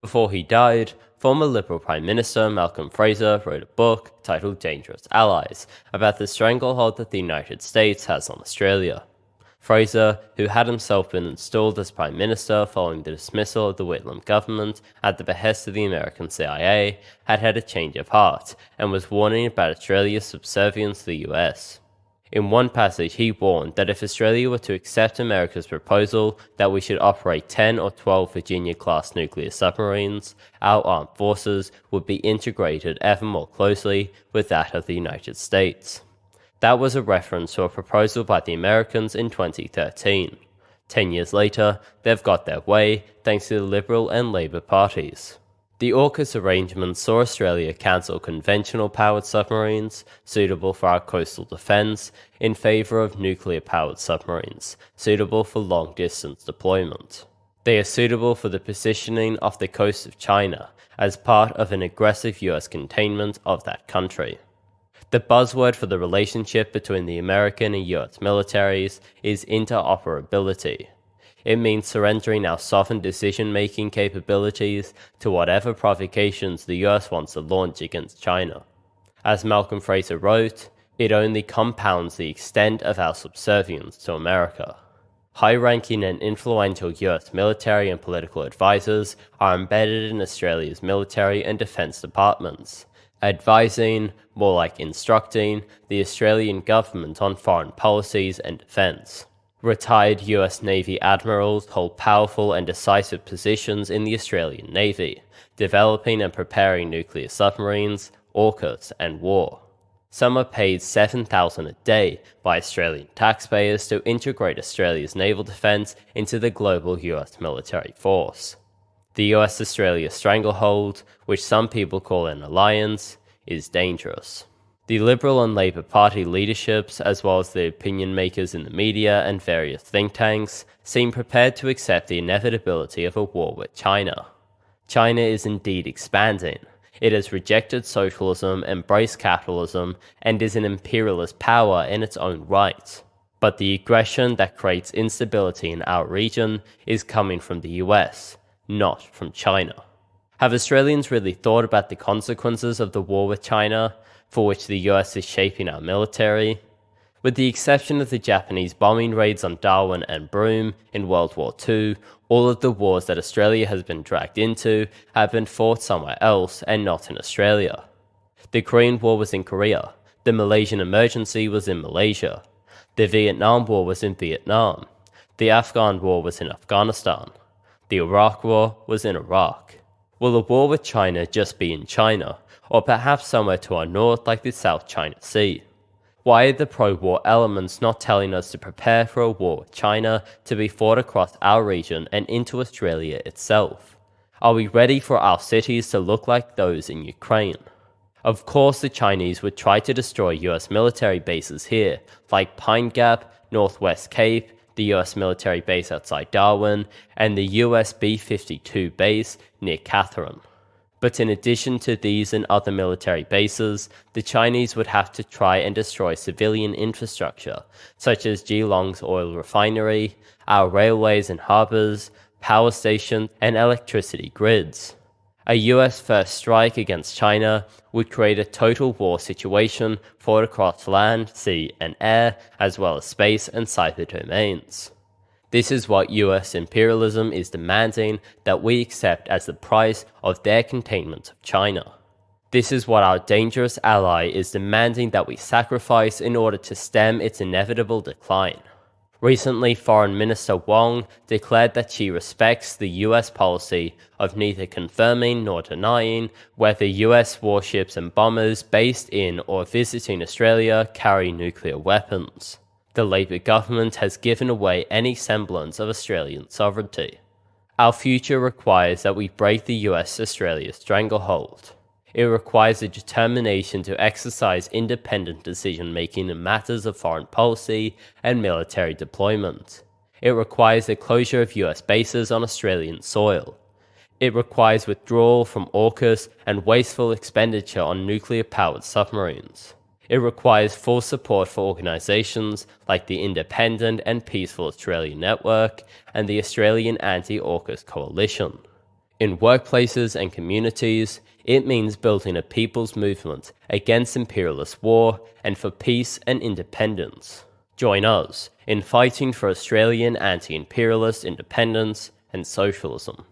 Before he died, former Liberal Prime Minister Malcolm Fraser wrote a book titled Dangerous Allies about the stranglehold that the United States has on Australia. Fraser, who had himself been installed as Prime Minister following the dismissal of the Whitlam government at the behest of the American CIA, had had a change of heart and was warning about Australia's subservience to the US. In one passage, he warned that if Australia were to accept America's proposal that we should operate 10 or 12 Virginia-class nuclear submarines, our armed forces would be integrated ever more closely with that of the United States. That was a reference to a proposal by the Americans in 2013. 10 years later, they've got their way thanks to the Liberal and Labour parties. The AUKUS arrangement saw Australia cancel conventional-powered submarines, suitable for our coastal defence, in favour of nuclear-powered submarines, suitable for long-distance deployment. They are suitable for the positioning off the coast of China, as part of an aggressive US containment of that country. The buzzword for the relationship between the American and US militaries is interoperability. It means surrendering our sovereign decision-making capabilities to whatever provocations the US wants to launch against China. As Malcolm Fraser wrote, it only compounds the extent of our subservience to America. High-ranking and influential US military and political advisors are embedded in Australia's military and defence departments, advising, more like instructing, the Australian government on foreign policies and defence. Retired US Navy admirals hold powerful and decisive positions in the Australian Navy, developing and preparing nuclear submarines, AUKUS, and war. Some are paid $7,000 a day by Australian taxpayers to integrate Australia's naval defence into the global US military force. The US-Australia stranglehold, which some people call an alliance, is dangerous. The Liberal and Labour Party leaderships, as well as the opinion makers in the media and various think tanks, seem prepared to accept the inevitability of a war with China. China is indeed expanding. It has rejected socialism, embraced capitalism, and is an imperialist power in its own right. But the aggression that creates instability in our region is coming from the US, not from China. Have Australians really thought about the consequences of the war with China, for which the US is shaping our military? With the exception of the Japanese bombing raids on Darwin and Broome in World War II, all of the wars that Australia has been dragged into have been fought somewhere else and not in Australia. The Korean War was in Korea, the Malaysian emergency was in Malaysia, the Vietnam War was in Vietnam, the Afghan War was in Afghanistan, the Iraq War was in Iraq. Will a war with China just be in China, or perhaps somewhere to our north like the South China Sea? Why are the pro-war elements not telling us to prepare for a war with China to be fought across our region and into Australia itself? Are we ready for our cities to look like those in Ukraine? Of course the Chinese would try to destroy US military bases here, like Pine Gap, Northwest Cape, the US military base outside Darwin, and the US B-52 base near Katherine. But in addition to these and other military bases, the Chinese would have to try and destroy civilian infrastructure, such as Geelong's oil refinery, our railways and harbours, power stations, and electricity grids. A US first strike against China would create a total war situation fought across land, sea, and air, as well as space and cyber domains. This is what US imperialism is demanding that we accept as the price of their containment of China. This is what our dangerous ally is demanding that we sacrifice in order to stem its inevitable decline. Recently, Foreign Minister Wong declared that she respects the US policy of neither confirming nor denying whether US warships and bombers based in or visiting Australia carry nuclear weapons. The Labour government has given away any semblance of Australian sovereignty. Our future requires that we break the US-Australia stranglehold. It requires a determination to exercise independent decision-making in matters of foreign policy and military deployment. It requires the closure of US bases on Australian soil. It requires withdrawal from AUKUS and wasteful expenditure on nuclear-powered submarines. It requires full support for organisations like the Independent and Peaceful Australia Network and the Australian Anti-AUKUS Coalition. In workplaces and communities, it means building a people's movement against imperialist war and for peace and independence. Join us in fighting for Australian anti-imperialist independence and socialism.